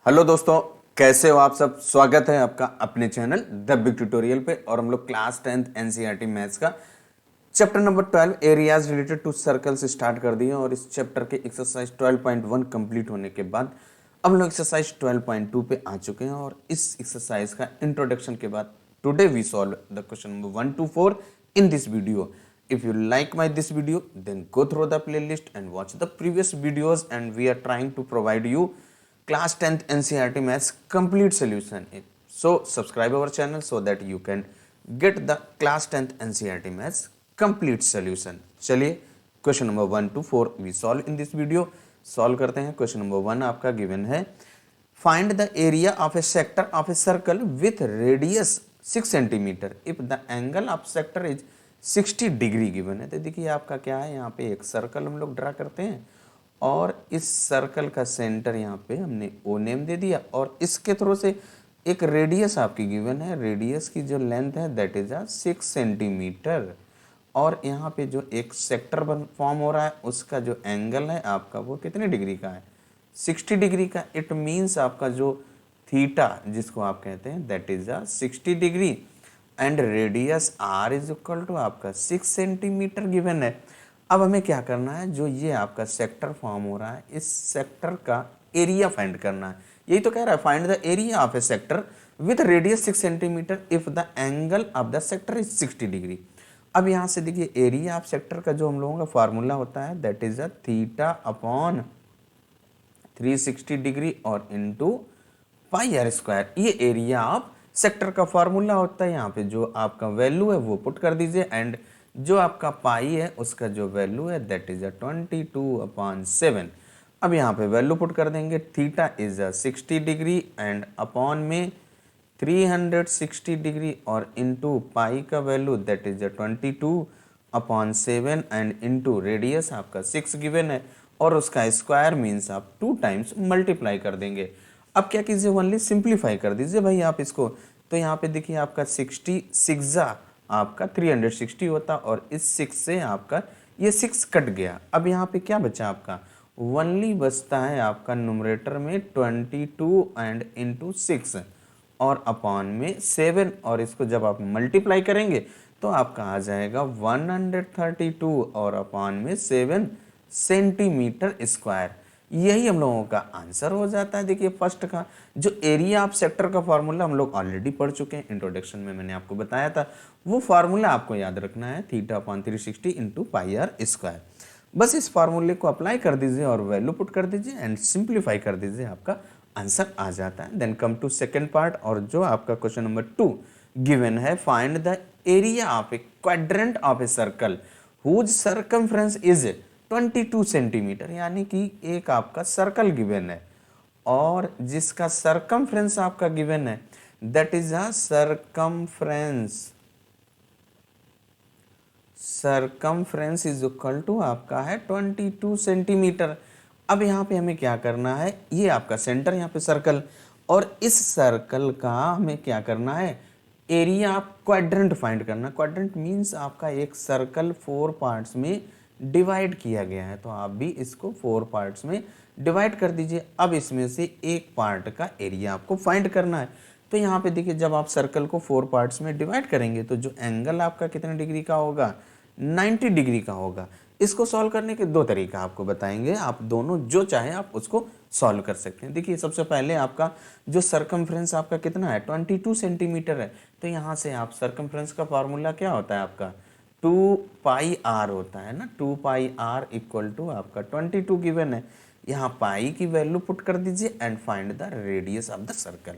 Hello दोस्तों, कैसे हो आप सब। स्वागत है आपका अपने चैनल द बिग ट्यूटोरियल पे। और हम लोग क्लास 10th एनसीईआरटी मैथ्स का chapter number 12 areas related to circle से स्टार्ट कर दिए। और इस चैप्टर के एक्सरसाइज 12.1 कंप्लीट होने के बाद अब हम लोग एक्सरसाइज 12.2 पे आ चुके हैं। और इस एक्सरसाइज का इंट्रोडक्शन के बाद today we solve the question number 1 to 4 in this video. If you like this video, then go through the playlist and watch the previous videos, and we are trying to provide you class 10th NCERT maths complete solution. So subscribe our channel so that you can get the class 10th NCERT maths complete solution. चलिए question number 1 to 4 we solve in this video. Solve करते हैं। Question number 1 आपका given है, find the area of a sector of a circle with radius 6 centimetre if the angle of sector is 60 degree given है। तो देखिए आपका क्या है, यहाँ पे एक सर्कल हम लोग ड्रा करते हैं और इस सर्कल का सेंटर यहाँ पे हमने ओ नेम दे दिया और इसके थ्रू से एक रेडियस आपकी गिवन है। रेडियस की जो लेंथ है दैट इज 6 सेंटीमीटर। और यहाँ पे जो एक सेक्टर फॉर्म हो रहा है उसका जो एंगल है आपका वो कितने डिग्री का है, 60 डिग्री का। इट मीन्स आपका जो थीटा जिसको आप कहते हैं that is 60 degree and radius r is equal to आपका 6 सेंटीमीटर गिवन है। अब हमें क्या करना है, जो ये आपका सेक्टर फॉर्म हो रहा है इस सेक्टर का एरिया फाइंड करना है। यही तो कह रहा है, find the area of A sector with radius 6 centimetre if the angle of the sector is 60 degree. अब यहाँ से देखिए एरिया ऑफ सेक्टर का जो हम लोगों का फार्मूला होता है that is theta upon 360 degree और इनटू पाई आर स्क्वायर। ये एरिया ऑफ सेक्टर का फार्मूला होता है। यहाँ पे जो आपका वैल्यू है वो पुट कर दीजिए एंड जो आपका पाई है उसका जो वैल्यू है दैट इज 22/7। अब यहाँ पे वैल्यू पुट कर देंगे। Theta is 60 degree and upon में 360 डिग्री और इनटू पाई का value that is 22/7 and into radius आपका 6 गिवन है और उसका स्क्वायर मीन्स आप 2 टाइम्स मल्टीप्लाई कर देंगे। अब क्या कीजिए, ओनली सिंप्लीफाई कर दीजिए भाई आप इसको। तो यहाँ पे देखिए आपका 66 आपका 360 होता और इस 6 से आपका ये 6 कट गया। अब यहाँ पे क्या बचा आपका, ओनली बचता है आपका न्यूमरेटर में 22 एंड इंटू 6 और अपॉन में 7 और इसको जब आप मल्टीप्लाई करेंगे तो आपका आ जाएगा 132 और अपॉन में 7 सेंटीमीटर स्क्वायर। यही हम लोगों का आंसर हो जाता है। देखिए फर्स्ट का जो एरिया ऑफ सेक्टर का फार्मूला हम लोग ऑलरेडी पढ़ चुके हैं, इंट्रोडक्शन में मैंने आपको बताया था। वो फार्मूला आपको याद रखना है, theta upon 360 into pi r square. बस इस फार्मूले को अप्लाई कर दीजिए और वैल्यू पुट कर दीजिए एंड सिंप्लीफाई कर दीजिए, आपका आंसर आ जाता है। Then come to second part और जो आपका क्वेश्चन नंबर 2 गिवन है, find the area of a quadrant of a circle whose circumference is 22 centimetre. यानी कि एक आपका सर्कल गिवन है और जिसका सर्कमफ्रेंस आपका गिवन है that is a circumference is equal to आपका है 22 सेंटीमीटर। अब यहाँ पे हमें क्या करना है, ये आपका सेंटर यहाँ पे सर्कल और इस सर्कल का हमें क्या करना है, एरिया ऑफ क्वाड्रेंट फाइंड करना। क्वाड्रेंट मीन्स आपका एक सर्कल 4 पार्ट्स में डिवाइड किया गया है, तो आप भी इसको 4 पार्ट्स में डिवाइड कर दीजिए। अब इसमें से एक पार्ट का एरिया आपको फाइंड करना है। तो यहाँ पे देखिए जब आप सर्कल को 4 पार्ट्स में डिवाइड करेंगे तो जो एंगल आपका कितने डिग्री का होगा, 90 डिग्री का होगा। इसको सॉल्व करने के 2 तरीका आपको बताएंगे, आप दोनों जो चाहे आप उसको सॉल्व कर सकते हैं। देखिए सबसे पहले आपका जो सर्कमफ्रेंस आपका कितना है, 22 सेंटीमीटर है। तो यहाँ से आप सर्कमफ्रेंस का फार्मूला क्या होता है आपका, 2 पाई आर होता है ना। 2 पाई आर इक्वल टू आपका 22 गिवन है। यहाँ पाई की वैल्यू पुट कर दीजिए and find the radius of the circle.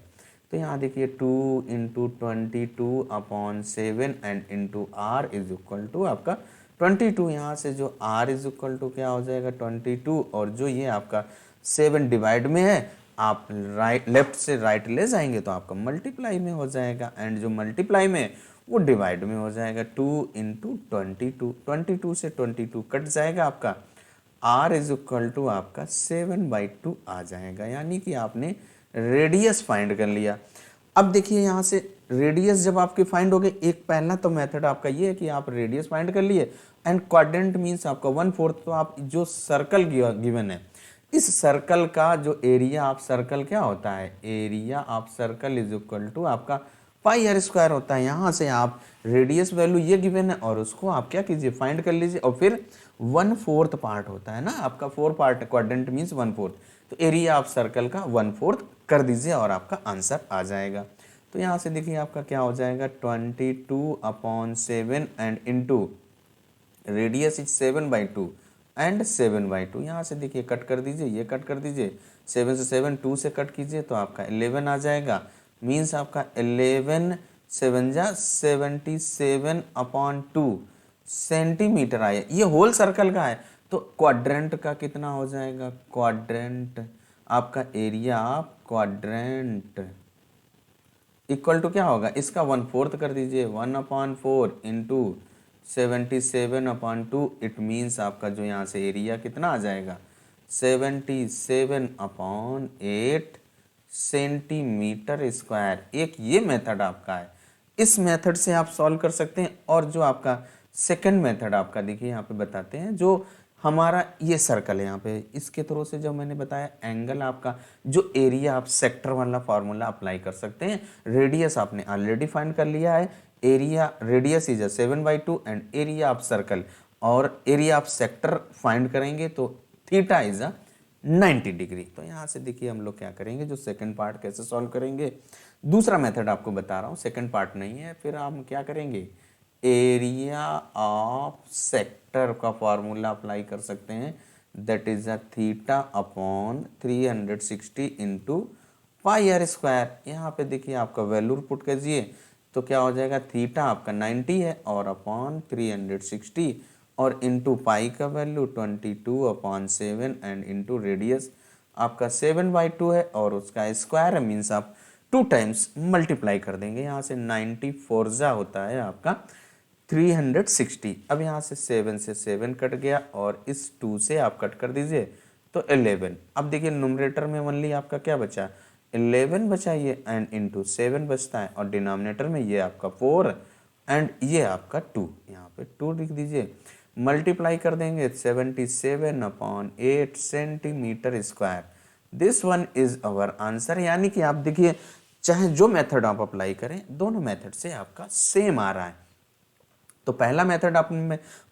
तो यहाँ देखिए 2 into 22/7 and into r is equal to आपका 22। यहाँ से जो r इज इक्वल टू क्या हो जाएगा 22 और जो ये आपका 7 डिवाइड में है आप राइट लेफ्ट से राइट ले जाएंगे तो आपका मल्टीप्लाई में हो जाएगा एंड जो मल्टीप्लाई में वो डिवाइड में हो जाएगा। 2 इंटू 22 से 22 कट जाएगा, आपका r इज इक्वल टू आपका 7/2 आ जाएगा। यानी कि आपने रेडियस फाइंड कर लिया। अब देखिए यहाँ से रेडियस जब आपके फाइंड हो गए, एक पहला तो मेथड आपका ये है कि आप रेडियस फाइंड कर लिए एंड क्वाड्रेंट मींस आपका 1/4। तो आप जो सर्कल गिवन है इस सर्कल का जो एरिया ऑफ सर्कल क्या होता है, area of circle is equal to आपका पाई आर स्क्वायर होता है। यहाँ से आप रेडियस वैल्यू ये गिवन है और उसको आप क्या कीजिए, फाइंड कर लीजिए, और फिर 1/4 पार्ट होता है ना आपका, 4 पार्ट क्वाड्रेंट मीन्स 1/4, तो एरिया ऑफ सर्कल का 1/4 कर दीजिए और आपका आंसर आ जाएगा। तो यहाँ से देखिए आपका क्या हो जाएगा, 22/7 and into radius is 7/2 and 7/2। यहाँ से देखिए कट कर दीजिए, ये कट कर दीजिए, 7 से 7 2 से कट कीजिए तो आपका 11 आ जाएगा। मीन्स आपका 11 7 जा 77/2 सेंटीमीटर आया। ये होल सर्कल का है, तो क्वाड्रेंट का कितना हो जाएगा, क्वाड्रेंट आपका area of quadrant equal to क्या होगा, इसका 1/4 कर दीजिए, 1/4 इंटू 77/2। इट मीन्स आपका जो यहाँ से एरिया कितना आ जाएगा, 77/8 सेंटीमीटर स्क्वायर। एक ये मेथड आपका है, इस मेथड से आप सॉल्व कर सकते हैं। और जो आपका सेकंड मेथड आपका देखिए यहाँ पे बताते हैं, जो हमारा ये सर्कल है यहाँ पे, इसके थ्रू से जो मैंने बताया एंगल आपका जो एरिया आप सेक्टर वाला फार्मूला अप्लाई कर सकते हैं। रेडियस आपने ऑलरेडी फाइंड कर लिया है, area radius is 7/2 and area of circle और एरिया ऑफ सेक्टर फाइंड करेंगे तो थीटा इज 90 डिग्री। तो यहाँ से देखिए हम लोग क्या करेंगे, जो सेकंड पार्ट कैसे सॉल्व करेंगे, दूसरा मेथड आपको बता रहा हूँ, सेकंड पार्ट नहीं है। फिर हम क्या करेंगे, एरिया ऑफ सेक्टर का फॉर्मूला अप्लाई कर सकते हैं, that is theta upon 360 into pi r square. यहाँ पे देखिए आपका वैल्यू पुट कीजिए तो क्या हो जाएगा, थीटा आपका 90 है और अपॉन 360 और इंटू पाई का वैल्यू 22/7 एंड इंटू रेडियस आपका 7/2 है और उसका स्क्वायर है, मीन्स आप 2 टाइम्स मल्टीप्लाई कर देंगे। यहाँ से 94 जा होता है आपका 360। अब यहाँ से 7 से 7 कट गया और इस 2 से आप कट कर दीजिए तो 11। अब देखिए न्यूमरेटर में ओनली आपका क्या बचा, 11 बचा ये एंड इंटू 7 बचता है और डिनोमिनेटर में ये आपका 4 एंड ये आपका 2, यहाँ पे 2 लिख दीजिए, मल्टीप्लाई कर देंगे 77/8 centimetre square. This one is our answer. यानी कि आप देखिए चाहे जो मेथड आप अप्लाई करें, दोनों मेथड से आपका सेम आ रहा है। तो पहला मेथड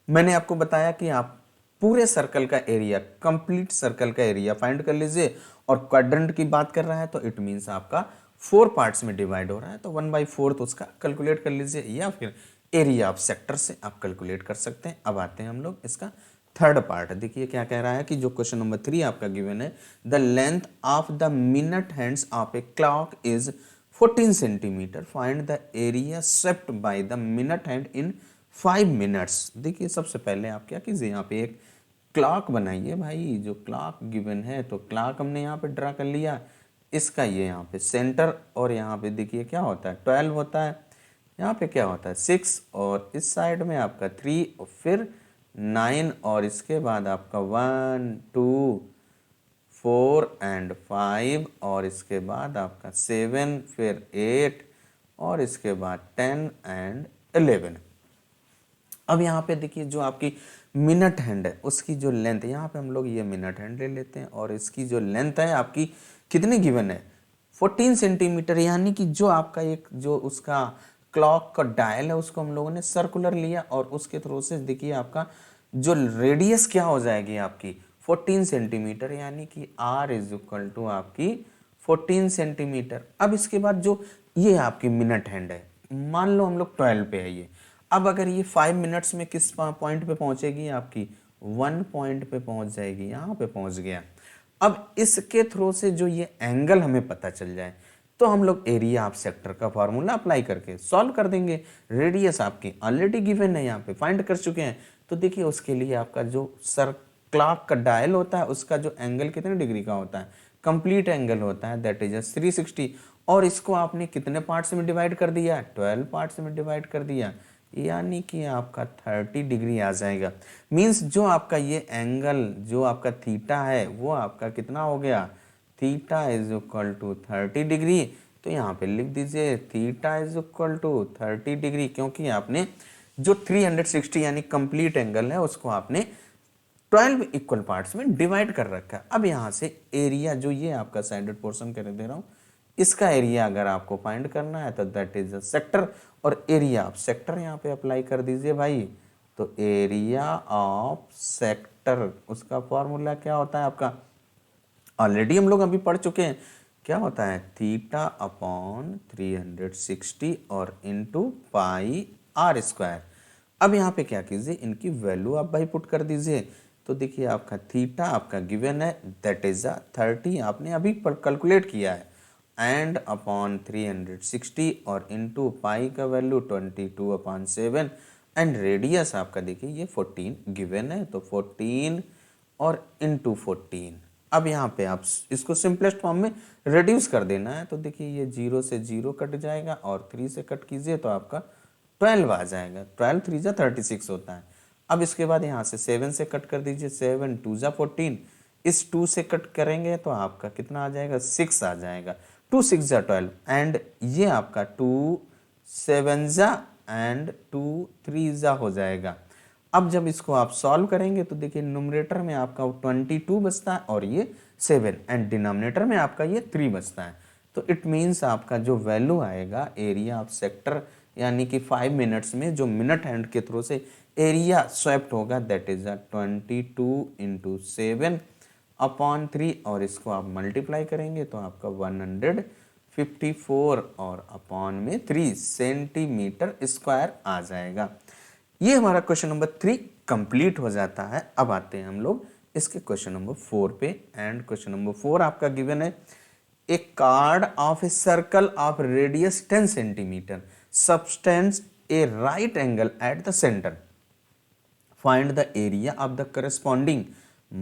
मैंने आपको बताया कि आप पूरे सर्कल का एरिया, कंप्लीट सर्कल का एरिया फाइंड कर लीजिए, और क्वाड्रेंट की बात कर रहा है तो इट मीन्स आपका 4 पार्ट्स में डिवाइड हो रहा है तो 1/4 उसका कैलकुलेट कर लीजिए, या फिर एरिया ऑफ सेक्टर से आप कैलकुलेट कर सकते हैं। अब आते हैं हम लोग इसका थर्ड पार्ट। देखिए क्या कह रहा है कि जो क्वेश्चन नंबर 3 आपका गिवन है, the length of the minute hands of a clock is 14 centimetre, find the area swept by the minute hand in 5 minutes. देखिए सबसे पहले आप क्या कीजिए, यहाँ पे एक क्लॉक बनाइए भाई, जो क्लॉक गिवन है तो क्लॉक हमने यहाँ पे ड्रा कर लिया, इसका ये यहाँ पे सेंटर, और यहाँ पे देखिए क्या होता है 12 होता है, यहाँ पे क्या होता है 6, और इस साइड में आपका 3 और फिर 9 और इसके बाद आपका 1 2 4 एंड 5 और इसके बाद आपका 7 फिर 8 और इसके बाद 10 एंड 11। अब यहाँ पे देखिए जो आपकी मिनट हैंड है उसकी जो लेंथ, यहाँ पे हम लोग ये मिनट हैंड ले लेते हैं और इसकी जो लेंथ है आपकी कितनी गिवन है 14 सेंटीमीटर। यानी कि जो आपका एक जो उसका क्लॉक का डायल है उसको हम लोगों ने सर्कुलर लिया और उसके थ्रू से देखिए आपका जो रेडियस क्या हो जाएगी आपकी 14 सेंटीमीटर, यानी कि R इज इक्वल टू आपकी 14 सेंटीमीटर। अब इसके बाद जो ये आपकी मिनट हैंड है, मान लो हम लोग 12 पे है ये, अब अगर ये 5 मिनट्स में किस पॉइंट पे पहुंचेगी आपकी 1 पॉइंट पे पहुंच जाएगी, यहाँ पे पहुंच गया। अब इसके थ्रू से जो ये एंगल हमें पता चल जाए तो हम लोग एरिया ऑफ सेक्टर का फार्मूला अप्लाई करके सॉल्व कर देंगे। रेडियस आपकी ऑलरेडी गिवन है, यहाँ पे फाइंड कर चुके हैं। तो देखिए उसके लिए आपका जो क्लॉक का डायल होता है उसका जो एंगल कितने डिग्री का होता है, कंप्लीट एंगल होता है, दैट इज 360, और इसको आपने कितने पार्ट्स में डिवाइड कर दिया, 12 पार्ट्स में डिवाइड कर दिया, यानी कि आपका 30 डिग्री आ जाएगा। मींस जो आपका ये एंगल जो आपका थीटा है वो आपका कितना हो गया, theta is equal to 30 degree. तो यहाँ पे लिख दीजिए theta is equal to 30 degree, क्योंकि आपने जो 360 यानी कंप्लीट एंगल है उसको आपने 12 इक्वल पार्ट्स में डिवाइड कर रखा है। अब यहाँ से एरिया जो ये आपका साइडेड पोर्शन कर दे रहा हूँ, इसका एरिया अगर आपको फाइंड करना है तो दैट इज अ सेक्टर, और एरिया ऑफ सेक्टर यहाँ पे अप्लाई कर दीजिए भाई। तो एरिया ऑफ सेक्टर उसका फॉर्मूला क्या होता है आपका, ऑलरेडी हम लोग अभी पढ़ चुके हैं, क्या होता है थीटा अपॉन 360 और इंटू पाई आर स्क्वायर। अब यहाँ पे क्या कीजिए, इनकी वैल्यू आप भाई पुट कर दीजिए। तो देखिए आपका थीटा आपका गिवन है दैट इज 30, आपने अभी कैलकुलेट किया है, एंड अपॉन 360 और इंटू पाई का वैल्यू 22/7, एंड रेडियस आपका देखिए ये 14 गिवन है, तो 14 और इंटू 14। अब यहाँ पे आप इसको सिंपलेस्ट फॉर्म में रिड्यूस कर देना है, तो देखिए ये 0 से 0 कट जाएगा और 3 से कट कीजिए तो आपका 12 आ जाएगा। 12 3 जा 36 होता है। अब इसके बाद यहाँ से 7 से कट कर दीजिए, 7 2 जा 14, इस 2 से कट करेंगे तो आपका कितना आ जाएगा 6 आ जाएगा, 2 6 जा 12, एंड ये आपका 2 7 जा एंड 2 3 जा हो जाएगा। अब जब इसको आप सॉल्व करेंगे तो देखिए न्यूमरेटर में आपका 22 बचता है और ये 7, एंड डिनोमिनेटर में आपका ये 3 बचता है। तो इट मीन्स आपका जो वैल्यू आएगा एरिया ऑफ सेक्टर, यानी कि 5 मिनट्स में जो मिनट हैंड के थ्रू से एरिया स्वैप्ट होगा दैट इज 22 इंटू 7 अपॉन 3, और इसको आप मल्टीप्लाई करेंगे तो आपका 154 और अपॉन में 3 सेंटीमीटर स्क्वायर आ जाएगा। ये हमारा क्वेश्चन नंबर 3 कंप्लीट हो जाता है। अब आते हैं हम लोग इसके क्वेश्चन नंबर 4 पे, एंड क्वेश्चन नंबर 4 आपका गिवन है a chord of a circle of radius 10 centimetre subtends a right angle at the center. Find the area of the corresponding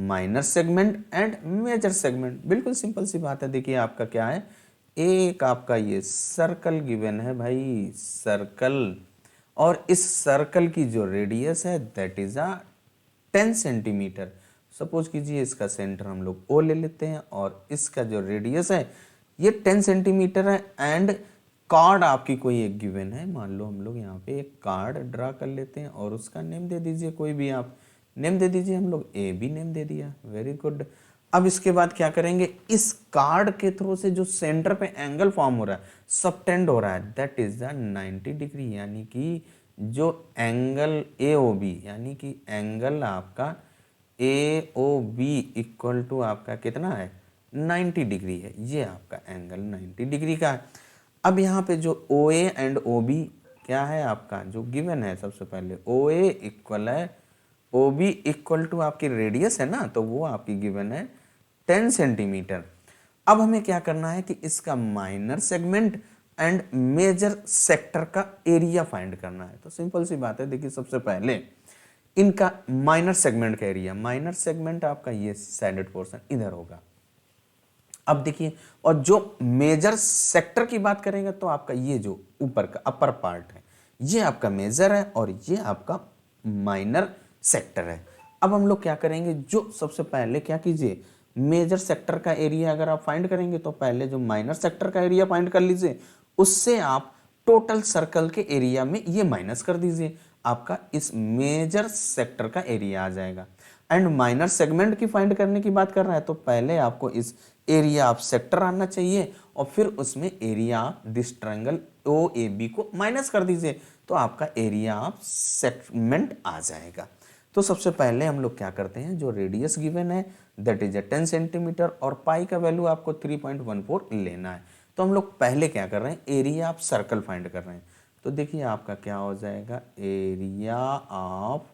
minor segment and major segment। बिल्कुल simple सी बात है। देखिए आपका क्या है, एक आपका ये सर्कल गिवन है भाई, सर्कल, और इस सर्कल की जो रेडियस है दैट इज 10 सेंटीमीटर। सपोज कीजिए इसका सेंटर हम लोग ओ ले लेते हैं और इसका जो रेडियस है ये 10 सेंटीमीटर है, एंड कार्ड आपकी कोई एक गिवन है। मान लो हम लोग यहाँ पे एक कार्ड ड्रा कर लेते हैं और उसका नेम दे दीजिए, कोई भी आप नेम दे दीजिए, हम लोग ए बी नेम दे दिया, वेरी गुड। अब इसके बाद क्या करेंगे, इस कार्ड के थ्रू से जो सेंटर पे एंगल फॉर्म हो रहा है, सबटेंड हो रहा है, दैट इज 90 डिग्री, यानी कि जो एंगल ए ओ बी, यानी कि एंगल आपका ए ओ बी इक्वल टू आपका कितना है 90 डिग्री है। ये आपका एंगल 90 डिग्री का है। अब यहाँ पे जो ओ ए एंड ओ बी क्या है आपका जो गिवन है, सबसे पहले ओ ए इक्वल है ओ बी इक्वल टू आपकी रेडियस है ना, तो वो आपकी गिवन है 10 सेंटीमीटर। अब हमें क्या करना है कि इसका minor segment and major sector का एरिया फाइंड करना है। तो सिंपल सी बात है, देखिए सबसे पहले इनका माइनर सेगमेंट का एरिया, माइनर सेगमेंट आपका ये साइडेड पोर्शन इधर होगा। अब देखिए, और जो मेजर सेक्टर की बात करेंगे तो आपका ये जो ऊपर का अपर पार्ट है ये आपका मेजर है और ये आपका माइनर सेक्टर है। अब हम लोग क्या करेंगे, जो सबसे पहले क्या कीजिए, मेजर सेक्टर का एरिया अगर आप फाइंड करेंगे तो पहले जो माइनर सेक्टर का एरिया फाइंड कर लीजिए, उससे आप टोटल सर्कल के एरिया में ये माइनस कर दीजिए, आपका इस मेजर सेक्टर का एरिया आ जाएगा। एंड माइनर सेगमेंट की फाइंड करने की बात कर रहा है तो पहले आपको इस एरिया ऑफ सेक्टर आना चाहिए और फिर उसमें area of this triangle O A B को माइनस कर दीजिए, तो आपका एरिया ऑफ सेगमेंट आ जाएगा। तो सबसे पहले हम लोग क्या करते हैं, जो रेडियस गिवन है दैट इज 10 सेंटीमीटर और पाई का वैल्यू आपको 3.14 लेना है। तो हम लोग पहले क्या कर रहे हैं, एरिया ऑफ सर्कल फाइंड कर रहे हैं। तो देखिए आपका क्या हो जाएगा, एरिया ऑफ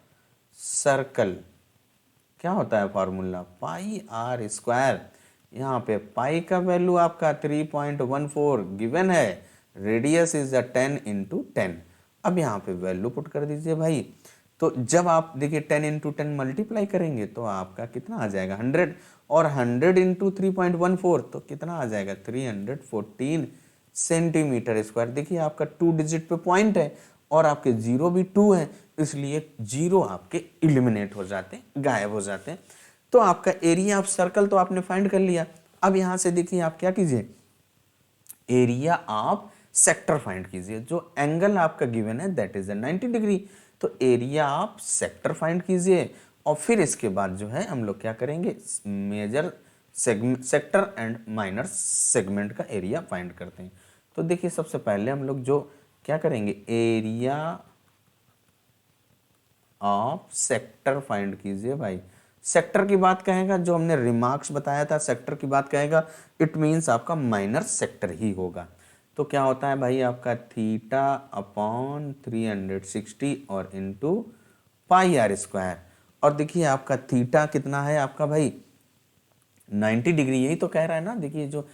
सर्कल क्या होता है फॉर्मूला, पाई आर स्क्वायर। यहाँ पे पाई का वैल्यू आपका 3.14 गिवन है, रेडियस इज 10 इंटू 10। अब यहाँ पे वैल्यू पुट कर दीजिए भाई। तो जब आप देखिए 10 इंटू 10 मल्टीप्लाई करेंगे तो आपका कितना आ जाएगा 100, और 100 इंटू 3.14 तो कितना आ जाएगा 314 सेंटीमीटर स्क्वायर। देखिए आपका 2 डिजिट पे पॉइंट है और आपके जीरो भी 2 है, इसलिए जीरो आपके इलिमिनेट हो जाते हैं, गायब हो जाते हैं। तो आपका एरिया ऑफ सर्कल तो आपने फाइंड कर लिया। अब यहां से देखिए आप क्या कीजिए, एरिया ऑफ सेक्टर फाइंड कीजिए। जो एंगल आपका गिवन है दैट इज 90 डिग्री, तो एरिया ऑफ सेक्टर फाइंड कीजिए और फिर इसके बाद जो है हम लोग क्या करेंगे, major sector and minor segment का एरिया फाइंड करते हैं। तो देखिए सबसे पहले हम लोग जो क्या करेंगे, एरिया ऑफ सेक्टर फाइंड कीजिए भाई। सेक्टर की बात कहेगा, जो हमने रिमार्क्स बताया था सेक्टर की बात कहेगा, इट मीन्स आपका माइनर सेक्टर ही होगा। तो क्या होता है भाई आपका थीटा अपॉन 360 और इंटू पाई आर स्क्वायर। और देखिए आपका थीटा कितना है आपका भाई 90 डिग्री, यही तो कह रहा है ना। देखिए जो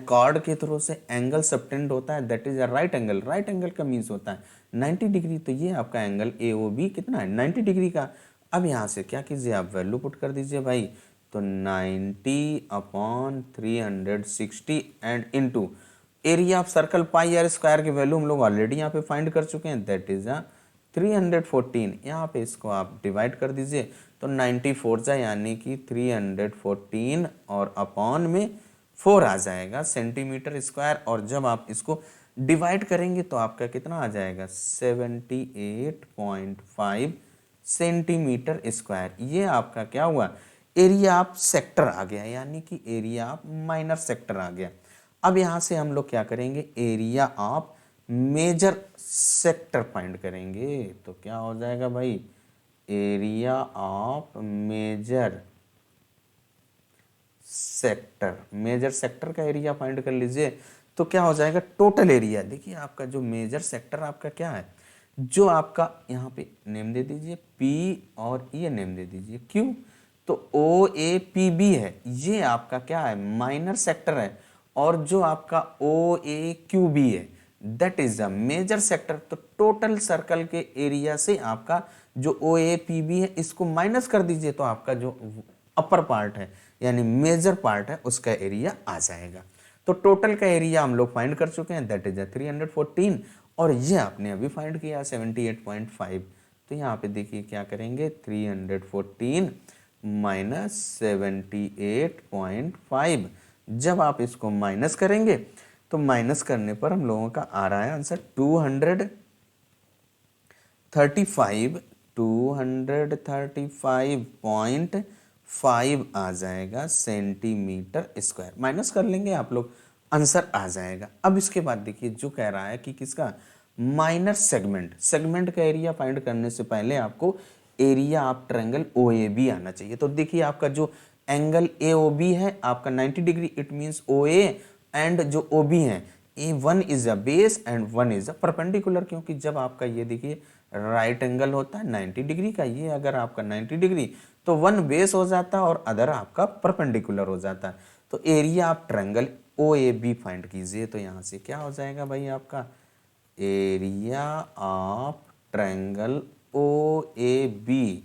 कॉर्ड के थ्रू से एंगल सबटेंड होता है that is a right angle, right angle का मीन्स होता है 90 डिग्री। तो ये आपका एंगल ए ओ बी कितना है 90 डिग्री का। अब यहाँ से क्या कीजिए आप वैल्यू पुट कर दीजिए भाई, तो 90 upon 360 and into area of circle pi r square की वैल्यू हम लोग ऑलरेडी यहाँ पे फाइंड कर चुके हैं दैट इज 314। यहाँ पे इसको आप डिवाइड कर दीजिए तो 94 जा यानी कि 314 और अपॉन में 4 आ जाएगा सेंटीमीटर स्क्वायर। और जब आप इसको डिवाइड करेंगे तो आपका कितना आ जाएगा 78.5 सेंटीमीटर स्क्वायर। ये आपका क्या हुआ, एरिया ऑफ सेक्टर आ गया, यानी कि एरिया ऑफ माइनर सेक्टर आ गया। अब यहां से हम लोग क्या करेंगे, area of major sector find करेंगे। तो क्या हो जाएगा भाई, area of major sector, major sector का एरिया फाइंड कर लीजिए। तो क्या हो जाएगा टोटल एरिया। देखिए आपका जो मेजर सेक्टर आपका क्या है, जो आपका यहाँ पे नेम दे दीजिए P और ये नेम दे दीजिए Q। तो OAPB है, ये आपका क्या है माइनर सेक्टर है। और जो आपका OAQB है that is the major sector. तो टोटल सर्कल के एरिया से आपका जो OAPB है इसको माइनस कर दीजिए तो आपका जो अपर पार्ट है यानी मेजर पार्ट है उसका एरिया आ जाएगा। तो टोटल का एरिया हम लोग फाइंड कर चुके हैं दैट इज 314 और ये आपने अभी फाइंड किया 78.5। तो यहाँ पे देखिए क्या करेंगे 314 माइनस 78.5। जब आप इसको माइनस करेंगे तो माइनस करने पर हम लोगों का आ रहा है आंसर 235.5 आ जाएगा सेंटीमीटर स्क्वायर। माइनस कर लेंगे आप लोग, आंसर आ जाएगा। अब इसके बाद देखिए जो कह रहा है कि किसका माइनर सेगमेंट, सेगमेंट का एरिया फाइंड करने से पहले आपको एरिया ऑफ ट्रायंगल OAB आना चाहिए। तो देखिए आपका जो एंगल AOB है आपका 90 degree, it means OA and जो OB है one is a base and one is a perpendicular. क्योंकि जब आपका ये देखिए राइट एंगल होता है 90 डिग्री का, ये अगर आपका 90 डिग्री तो वन बेस हो जाता है और अदर आपका परपेंडिकुलर हो जाता है। तो area of triangle OAB find कीजिए। तो यहाँ से क्या हो जाएगा भाई आपका एरिया ऑफ ट्रायंगल OAB,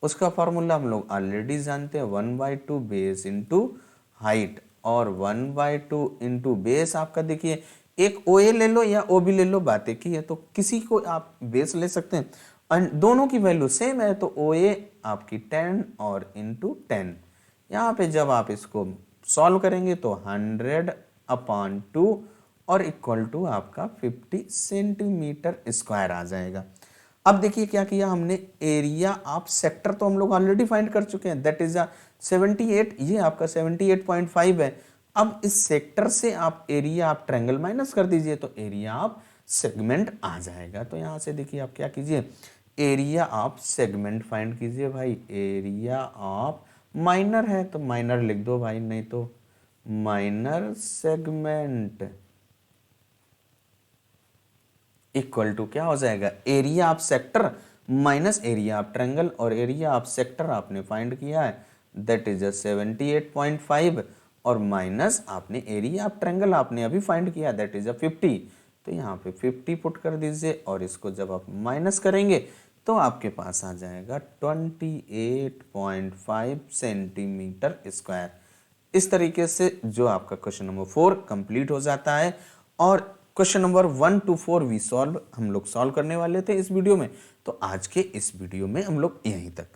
उसका फॉर्मूला हम लोग ऑलरेडी जानते हैं 1/2 बेस इंटू हाइट और 1/2 इंटू बेस। आपका देखिए एक OA ले लो या OB ले लो, बात एक ही है, तो किसी को आप बेस ले सकते हैं और दोनों की वैल्यू सेम है। तो OA आपकी 10 और इंटू 10। यहाँ पे जब आप इसको सॉल्व करेंगे तो 100/2 और इक्वल टू आपका 50 सेंटीमीटर स्क्वायर आ जाएगा। अब देखिए क्या किया हमने, एरिया ऑफ सेक्टर तो हम लोग ऑलरेडी फाइंड कर चुके हैं दैट इज 78, ये आपका 78.5 है। अब इस सेक्टर से आप एरिया ऑफ ट्रायंगल माइनस कर दीजिए तो एरिया ऑफ सेगमेंट आ जाएगा। तो यहाँ से देखिए आप क्या कीजिए, एरिया ऑफ सेगमेंट फाइंड कीजिए भाई। एरिया ऑफ माइनर है तो माइनर लिख दो भाई, नहीं तो माइनर सेगमेंट इक्वल टू क्या हो जाएगा area of sector minus area of triangle. और एरिया ऑफ सेक्टर आपने फाइंड किया है दैट इज 78.5 और माइनस आपने एरिया ऑफ ट्रायंगल आपने अभी फाइंड किया दैट इज 50। तो यहाँ पे 50 पुट कर दीजिए और इसको जब आप माइनस करेंगे तो आपके पास आ जाएगा 28.5 सेंटीमीटर स्क्वायर। इस तरीके से जो आपका क्वेश्चन नंबर 4 कंप्लीट हो जाता है। और क्वेश्चन नंबर 1 to 4 हम लोग सॉल्व करने वाले थे इस वीडियो में। तो आज के इस वीडियो में हम लोग यहीं तक।